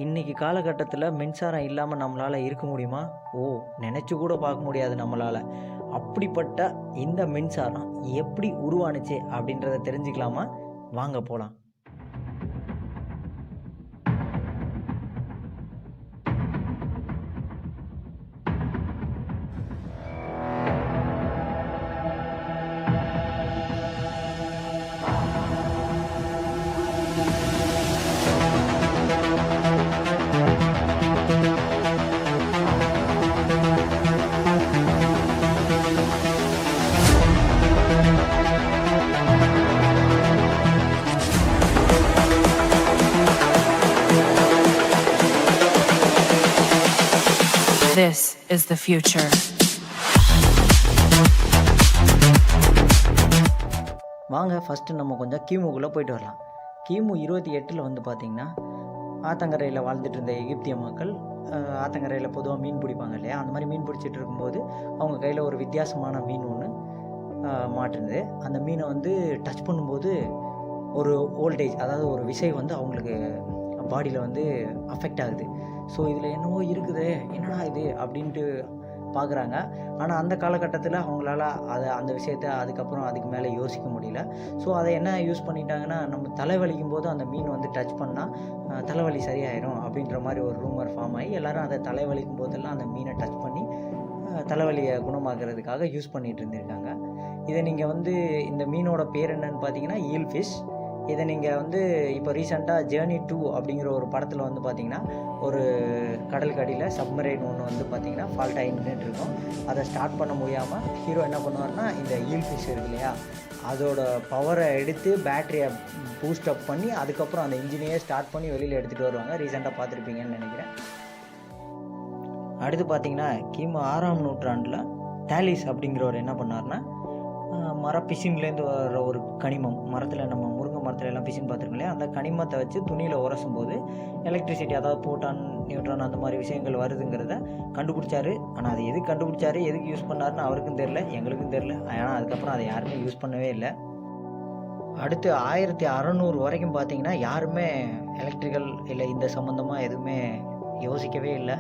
இன்றைக்கி காலகட்டத்தில் மின்சாரம் இல்லாமல் நம்மளால் இருக்க முடியுமா? நினச்சி கூட பார்க்க முடியாது நம்மளால். அப்படிப்பட்ட இந்த மின்சாரம் எப்படி உருவானுச்சு அப்படின்றத தெரிஞ்சுக்கலாமா? வாங்க போகலாம். This is the future. வாங்க ஃபஸ்ட்டு நம்ம கொஞ்சம் கிமுக்குள்ளே போயிட்டு வரலாம். கிமு 28 வந்து பார்த்திங்கன்னா, ஆத்தங்கரையில் வாழ்ந்துட்டு இருந்த எகிப்திய மக்கள் ஆத்தங்கரையில் பொதுவாக மீன் பிடிப்பாங்க இல்லையா? அந்த மாதிரி மீன் பிடிச்சிட்டு இருக்கும்போது அவங்க கையில் ஒரு வித்தியாசமான மீன் ஒன்று மாட்டுது. அந்த மீனை வந்து டச் பண்ணும்போது ஒரு வோல்டேஜ், அதாவது ஒரு விசை வந்து அவங்களுக்கு பாடியில் வந்து அஃபெக்ட் ஆகுது. ஸோ இதில் என்னவோ இருக்குது, என்னடா இது அப்படின்ட்டு பார்க்குறாங்க. ஆனால் அந்த காலகட்டத்தில் அவங்களால அந்த விஷயத்த அதுக்கு மேலே யோசிக்க முடியல. ஸோ அதை என்ன யூஸ் பண்ணிட்டாங்கன்னா, நம்ம தலைவலிக்கும் போது அந்த மீன் வந்து டச் பண்ணால் தலைவலி சரியாயிடும் அப்படின்ற மாதிரி ஒரு ரூமர் ஃபார்ம் ஆகி எல்லோரும் அதை தலைவலிக்கும் போதெல்லாம் அந்த மீனை டச் பண்ணி தலைவலியை குணமாக்குறதுக்காக யூஸ் பண்ணிகிட்டு இருந்திருக்காங்க. இதை நீங்கள் வந்து இந்த மீனோட பேர் என்னன்னு பார்த்தீங்கன்னா ஈல் ஃபிஷ். இதை நீங்கள் வந்து இப்போ ரீசெண்டாக ஜேர்னி 2 அப்படிங்கிற ஒரு படத்தில் வந்து பார்த்திங்கன்னா, ஒரு கடலுக்கு அடியில் சப்மரைன் ஒன்று வந்து பார்த்திங்கன்னா ஃபால்ட் ஆகி நின்றுட்டு இருக்கும். அதை ஸ்டார்ட் பண்ண முடியாமல் ஹீரோ என்ன பண்ணுவார்னா, இந்த ஈல் ஃபிஷ் இருக்கு இல்லையா, அதோட பவரை எடுத்து பேட்டரியை பூஸ்ட் அப் பண்ணி அதுக்கப்புறம் அந்த இன்ஜினையே ஸ்டார்ட் பண்ணி வெளியில் எடுத்துகிட்டு வருவாங்க. ரீசெண்டாக பார்த்துருப்பீங்கன்னு நினைக்கிறேன். அடுத்து பார்த்திங்கன்னா, கிமு 6ஆம் நூற்றாண்டில் தாலிஸ் அப்படிங்கிறவர் என்ன பண்ணார்னா, பிசின்லேருந்து வர ஒரு கனிமம், மரத்தில் நம்ம முருங்கை மரத்தில் எல்லாம் பிசின் பார்த்துருக்கோம் இல்லையா, அந்த கனிமத்தை வச்சு துணியில் உரசும் போது எலக்ட்ரிசிட்டி, அதாவது புரோட்டான் நியூட்ரான் அந்த மாதிரி விஷயங்கள் வருதுங்கிறத கண்டுபிடிச்சாரு. ஆனால் அது எதுக்கு கண்டுபிடிச்சாரு, எதுக்கு யூஸ் பண்ணாருன்னு அவருக்கும் தெரில, எங்களுக்கும் தெரில. ஆனால் அதுக்கப்புறம் அதை யாருமே யூஸ் பண்ணவே இல்லை. அடுத்து 1600 வரைக்கும் பார்த்திங்கன்னா யாருமே எலக்ட்ரிக்கல் இல்லை இந்த சம்மந்தமாக எதுவுமே யோசிக்கவே இல்லை.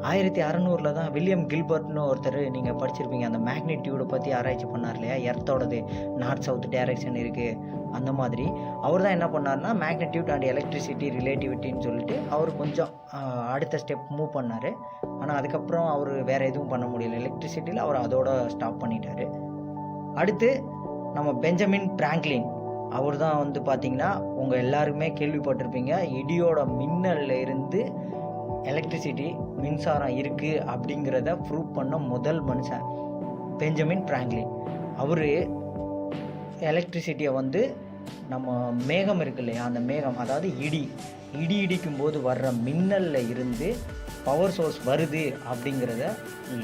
1600 தான் வில்லியம் கில்பர்ட்னு ஒருத்தர், நீங்கள் படிச்சிருப்பீங்க, அந்த மேக்னிடியூடை பற்றி ஆராய்ச்சி பண்ணார் இல்லையா, எர்த்தோடது நார்த் சவுத் டைரக்ஷன் இருக்குது அந்த மாதிரி. அவர் தான் என்ன பண்ணார்னா, மேக்னிடியூட் அண்ட் எலக்ட்ரிசிட்டி ரிலேட்டிவிட்டின்னு சொல்லிட்டு அவர் கொஞ்சம் அடுத்த ஸ்டெப் மூவ் பண்ணார். ஆனால் அதுக்கப்புறம் அவர் வேறு எதுவும் பண்ண முடியல எலக்ட்ரிசிட்டியில், அவர் அதோட ஸ்டாப் பண்ணிட்டார். அடுத்து நம்ம பெஞ்சமின் பிராங்க்லின், அவர் தான் வந்து பார்த்திங்கன்னா உங்கள் எல்லாருக்குமே கேள்விப்பட்டிருப்பீங்க, இடியோட மின்னலில் இருந்து எலக்ட்ரிசிட்டி மின்சாரம் இருக்குது அப்படிங்கிறத ப்ரூவ் பண்ண முதல் மனுஷன் பெஞ்சமின் பிராங்க்லின். அவர் எலக்ட்ரிசிட்டியை வந்து நம்ம மேகம் இருக்கு இல்லையா, அந்த மேகம், அதாவது இடி இடிக்கும் போது வர்ற மின்னலில் இருந்து பவர் சோர்ஸ் வருது அப்படிங்கிறத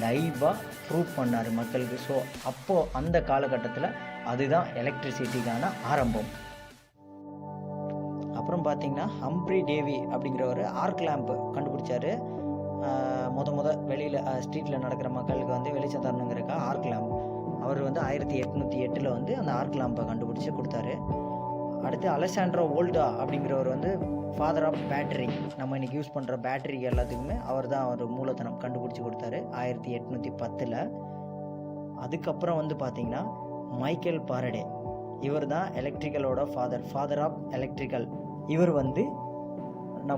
லைவாக ப்ரூவ் பண்ணார் மக்களுக்கு. ஸோ அப்போது அந்த காலகட்டத்தில் அதுதான் எலக்ட்ரிசிட்டிக்கான ஆரம்பம். அப்புறம் பார்த்திங்கன்னா ஹம்ப்ரி டேவி அப்படிங்கிறவர் ஆர்க் லேம்பு கண்டுபிடிச்சார். முத வெளியில் ஸ்ட்ரீட்டில் நடக்கிற மக்களுக்கு வந்து வெளிச்சம் தரணுங்கிறக்கா ஆர்க் லேம்ப். அவர் வந்து 1808 வந்து அந்த ஆர்க் லேம்பை கண்டுபிடிச்சி கொடுத்தாரு. அடுத்து அலெக்சாண்ட்ரோ வோல்டா அப்படிங்கிறவர் வந்து ஃபாதர் ஆஃப் பேட்டரி, நம்ம இன்றைக்கி யூஸ் பண்ணுற பேட்டரி எல்லாத்துக்குமே அவர் தான் ஒரு மூலதனம் கண்டுபிடிச்சி கொடுத்தாரு 1810. அதுக்கப்புறம் வந்து பார்த்திங்கன்னா மைக்கேல் பாரடே, இவர் தான் எலக்ட்ரிக்கலோட ஃபாதர் ஆஃப் எலக்ட்ரிக்கல். இவர் வந்து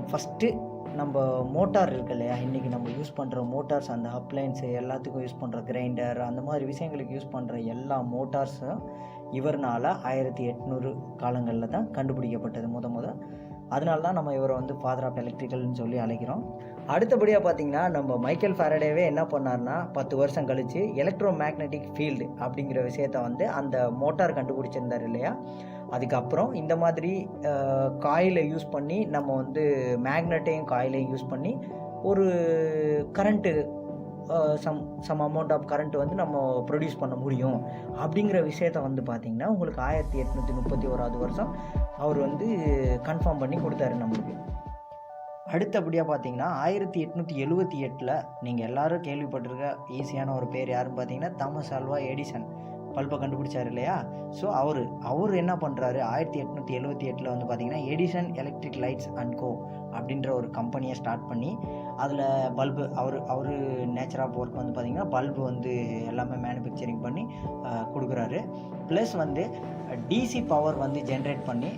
ஃபஸ்ட்டு நம்ம மோட்டார் இருக்கு இல்லையா, இன்றைக்கி நம்ம யூஸ் பண்ணுற மோட்டார்ஸ், அந்த அப்ளைன்ஸு எல்லாத்துக்கும் யூஸ் பண்ணுற கிரைண்டர் அந்த மாதிரி விஷயங்களுக்கு யூஸ் பண்ணுற எல்லா மோட்டார்ஸும் இவர்னால் 1800 காலங்களில் தான் கண்டுபிடிக்கப்பட்டது முத. அதனால தான் நம்ம இவரை வந்து ஃபாதர் ஆஃப் எலக்ட்ரிக்கல்னு சொல்லி அழைக்கிறோம். அடுத்தபடியாக பார்த்திங்கன்னா, நம்ம மைக்கேல் ஃபாரடேவே என்ன பண்ணார்னா, 10 வருஷம் கழித்து எலக்ட்ரோ மேக்னெட்டிக் ஃபீல்டு அப்படிங்கிற விஷயத்தை வந்து அந்த மோட்டார் கண்டுபிடிச்சிருந்தார் இல்லையா, அதுக்கப்புறம் இந்த மாதிரி காயிலை யூஸ் பண்ணி நம்ம வந்து மேக்னெட்டையும் காயிலையும் யூஸ் பண்ணி ஒரு current, some amount of current வந்து நம்ம ப்ரொடியூஸ் பண்ண முடியும் அப்படிங்கிற விஷயத்த வந்து பார்த்திங்கன்னா உங்களுக்கு 1831 வருஷம் அவர் வந்து கன்ஃபார்ம் பண்ணி கொடுத்தாரு நம்மளுக்கு. அடுத்தபடியாக பார்த்தீங்கன்னா 1878 நீங்கள் எல்லோரும் கேள்விப்பட்டிருக்க ஈஸியான ஒரு பேர் யாருன்னு பார்த்தீங்கன்னா தாமஸ் ஆல்வா எடிசன். பல்பை கண்டுபிடிச்சார் இல்லையா. ஸோ அவர் என்ன பண்ணுறாரு, 1878 வந்து பார்த்தீங்கன்னா Edison electric lights and co அப்படின்ற ஒரு கம்பெனியை ஸ்டார்ட் பண்ணி அதில் பல்பு அவர் நேச்சர் ஆஃப் ஒர்க் வந்து பார்த்திங்கன்னா பல்பு வந்து எல்லாமே மேனுஃபேக்சரிங் பண்ணி கொடுக்குறாரு. ப்ளஸ் வந்து டிசி பவர் வந்து ஜென்ரேட் பண்ணி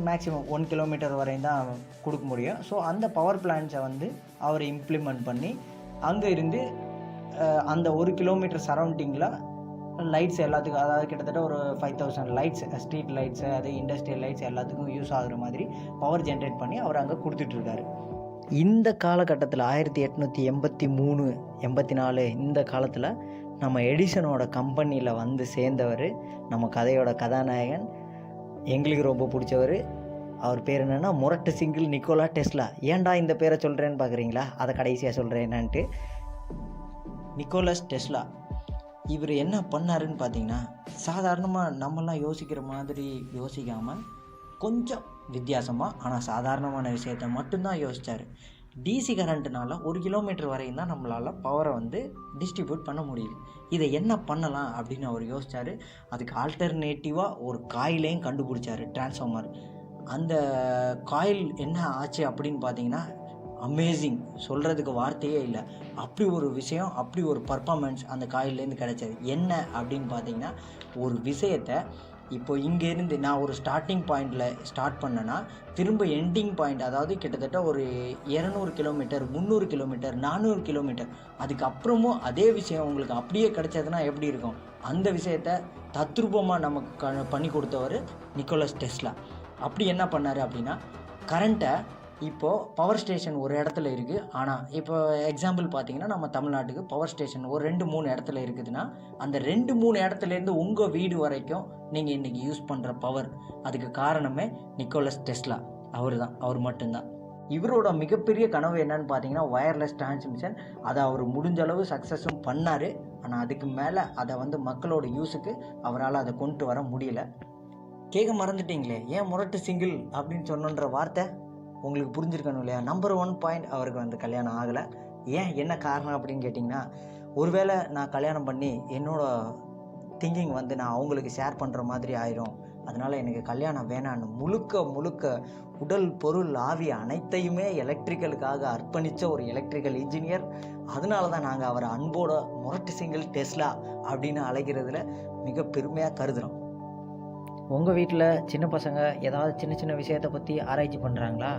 மேக்ஸிமம் 1 கிலோமீட்டர் வரையும் தான் கொடுக்க முடியும். ஸோ அந்த பவர் பிளான்ஸை வந்து அவர் இம்ப்ளிமெண்ட் பண்ணி அங்கே இருந்து அந்த 1 கிலோமீட்டர் சரௌண்டிங்கில் லைட்ஸ் எல்லாத்துக்கும், அதாவது கிட்டத்தட்ட ஒரு 5000 லைட்ஸ், ஸ்ட்ரீட் லைட்ஸு, அது இண்டஸ்ட்ரியல் லைட்ஸ் எல்லாத்துக்கும் யூஸ் ஆகுற மாதிரி பவர் ஜென்ரேட் பண்ணி அவர் அங்கே கொடுத்துட்ருக்காரு. இந்த காலகட்டத்தில் 1883 84 இந்த காலத்தில் நம்ம எடிசனோட கம்பெனியில் வந்து சேர்ந்தவர் நம்ம கதையோட கதாநாயகன். எங்களுக்கு ரொம்ப பிடிச்சவர். அவர் பேர் என்னென்னா முரட்டு சிங்கிள் நிக்கோலா டெஸ்லா. ஏன்டா இந்த பேரை சொல்கிறேன்னு பார்க்குறீங்களா? அதை கடைசியாக சொல்கிறேன் என்னன்ட்டு. நிக்கோலஸ் டெஸ்லா இவர் என்ன பண்ணாருன்னு பார்த்தீங்கன்னா, சாதாரணமாக நம்மலாம் யோசிக்கிற மாதிரி யோசிக்காமல் கொஞ்சம் வித்தியாசமாக ஆனால் சாதாரணமான விஷயத்தை மட்டும்தான் யோசித்தார். டிசி கரண்ட்னால 1 கிலோமீட்டர் வரையும் தான் நம்மளால் பவரை வந்து டிஸ்ட்ரிபியூட் பண்ண முடியுது. இதை என்ன பண்ணலாம் அப்படின்னு அவர் யோசித்தார். அதுக்கு ஆல்டர்னேட்டிவாக ஒரு காயிலையும் கண்டுபிடிச்சார், டிரான்ஸ்ஃபார்மர். அந்த காயில் என்ன ஆச்சு அப்படின்னு பார்த்தீங்கன்னா, அமேசிங், சொல்கிறதுக்கு வார்த்தையே இல்லை. அப்படி ஒரு விஷயம், அப்படி ஒரு பர்ஃபார்மன்ஸ் அந்த காயிலேருந்து கிடைச்சது. என்ன அப்படின்னு பார்த்தீங்கன்னா, ஒரு விஷயத்தை இப்போ இங்கேருந்து நான் ஒரு ஸ்டார்டிங் பாயிண்டில் ஸ்டார்ட் பண்ணேன்னா திரும்ப எண்டிங் பாயிண்ட், அதாவது கிட்டத்தட்ட ஒரு 200 கிலோமீட்டர், 300 கிலோமீட்டர், 400 கிலோமீட்டர், அதுக்கப்புறமும் அதே விஷயம் உங்களுக்கு அப்படியே கிடைச்சதுன்னா எப்படி இருக்கும்? அந்த விஷயத்தை தத்ரூபமாக நமக்கு பண்ணி கொடுத்தவர் நிக்கோலஸ் டெஸ்லா. அப்படி என்ன பண்ணார் அப்படின்னா, கரண்ட்டை இப்போது பவர் ஸ்டேஷன் ஒரு இடத்துல இருக்குது. ஆனால் இப்போ எக்ஸாம்பிள் பார்த்தீங்கன்னா, நம்ம தமிழ்நாட்டுக்கு பவர் ஸ்டேஷன் ஒரு 2-3 இடத்துல இருக்குதுன்னா, அந்த 2-3 இடத்துலேருந்து உங்கள் வீடு வரைக்கும் நீங்கள் இன்றைக்கி யூஸ் பண்ணுற பவர், அதுக்கு காரணமே நிக்கோலஸ் டெஸ்லா. அவர் மட்டும்தான். இவரோட மிகப்பெரிய கனவு என்னன்னு பார்த்தீங்கன்னா, ஒயர்லெஸ் டிரான்ஸ்மிஷன். அதை அவர் முடிஞ்ச அளவு சக்ஸஸும் பண்ணார். ஆனால் அதுக்கு மேலே அதை வந்து மக்களோட யூஸுக்கு அவரால் அதை கொண்டு வர முடியல. கேட்க மறந்துட்டீங்களே, ஏன் முரட்டு சிங்கிள் அப்படின்னு சொன்னன்ற வார்த்தை உங்களுக்கு புரிஞ்சிருக்கணும் இல்லையா? நம்பர் 1 பாயிண்ட், அவருக்கு வந்து கல்யாணம் ஆகலை. ஏன், என்ன காரணம் அப்படின்னு கேட்டிங்கன்னா, ஒருவேளை நான் கல்யாணம் பண்ணி என்னோடய திங்கிங் வந்து நான் அவங்களுக்கு ஷேர் பண்ணுற மாதிரி ஆயிரும், அதனால் எனக்கு கல்யாணம் வேணான்னு முழுக்க உடல் பொருள் ஆவி அனைத்தையுமே எலக்ட்ரிக்கலுக்காக அர்ப்பணித்த ஒரு எலக்ட்ரிக்கல் இன்ஜினியர். அதனால தான் நாங்கள் அவரை அன்போட முரட்டு சிங்கிள் டெஸ்லா அப்படின்னு அழைக்கிறதுல மிக பெருமையாக கருதுகிறோம். உங்கள் வீட்டில் சின்ன பசங்க ஏதாவது சின்ன விஷயத்தை பற்றி ஆராய்ச்சி பண்ணுறாங்களா?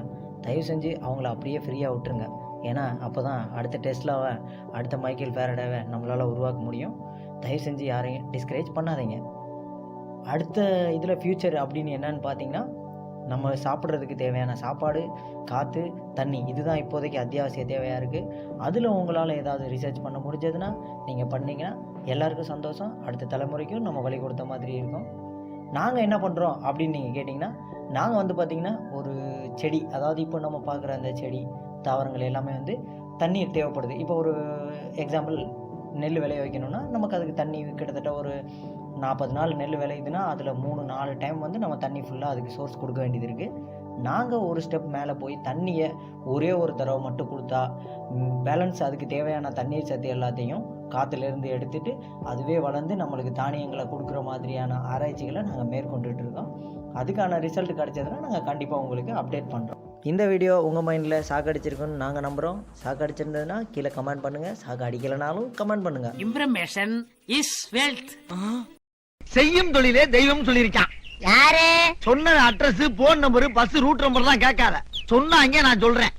தயவு செஞ்சு அவங்கள அப்படியே ஃப்ரீயாக விட்டுருங்க. ஏன்னா அப்போ தான் அடுத்த டெஸ்லாவை, அடுத்த மைக்கேல் ஃபேரடேவை நம்மளால் உருவாக்க முடியும். தயவு செஞ்சு யாரையும் டிஸ்கரேஜ் பண்ணாதீங்க. அடுத்த இதில் ஃப்யூச்சர் அப்படின்னு என்னன்னு பார்த்தீங்கன்னா, நம்ம சாப்பிட்றதுக்கு தேவையான சாப்பாடு, காற்று, தண்ணி, இதுதான் இப்போதைக்கு அத்தியாவசிய தேவையாக இருக்குது. அதில் உங்களால் ஏதாவது ரிசர்ச் பண்ண முடிஞ்சதுன்னா நீங்கள் பண்ணிங்கன்னா எல்லாருக்கும் சந்தோஷம். அடுத்த தலைமுறைக்கும் நம்ம வழி கொடுத்த மாதிரி இருக்கும். நாங்கள் என்ன பண்ணுறோம் அப்படின்னு நீங்கள் கேட்டிங்கன்னா, நாங்கள் வந்து பார்த்திங்கன்னா ஒரு செடி, அதாவது இப்போ நம்ம பார்க்குற அந்த செடி தாவரங்கள் எல்லாமே வந்து தண்ணீர் தேவைப்படுது. இப்போ ஒரு எக்ஸாம்பிள், நெல் விளைய வைக்கணும்னா நமக்கு அதுக்கு தண்ணி கிட்டத்தட்ட ஒரு 40 நாள் நெல் விளையுதுன்னா அதில் 3-4 டைம் வந்து நம்ம தண்ணி ஃபுல்லாக அதுக்கு சோர்ஸ் கொடுக்க வேண்டியது இருக்குது. நாங்கள் ஒரு ஸ்டெப் மேலே போய் தண்ணியை ஒரே ஒரு தடவை மட்டும் கொடுத்தா பேலன்ஸ், அதுக்கு தேவையான தண்ணீர் சத்து எல்லாத்தையும் காற்றுலேருந்து எடுத்துகிட்டு அதுவே வளர்ந்து நம்மளுக்கு தானியங்களை கொடுக்குற மாதிரியான ஆராய்ச்சிகளை நாங்கள் மேற்கொண்டுட்டு இருக்கோம். அதுக்கான ரிசல்ட் கிடைச்சதுன்னா நாங்கள் கண்டிப்பாக உங்களுக்கு அப்டேட் பண்ணுறோம். இந்த வீடியோ உங்கள் மைண்டில் சாக்கடிச்சிருக்குன்னு நாங்கள் நம்புகிறோம். சாக்கடிச்சிருந்ததுன்னா கீழே கமெண்ட் பண்ணுங்கள், சாக்கு அடிக்கலைனாலும் கமெண்ட் பண்ணுங்கள். Information is wealth. செய்யும் தொழிலே தெய்வம் சொல்லியிருக்கான். யாரு சொன்ன address, phone number, bus route number தான் கேட்காத. சொன்னாங்க, நான் சொல்றேன்.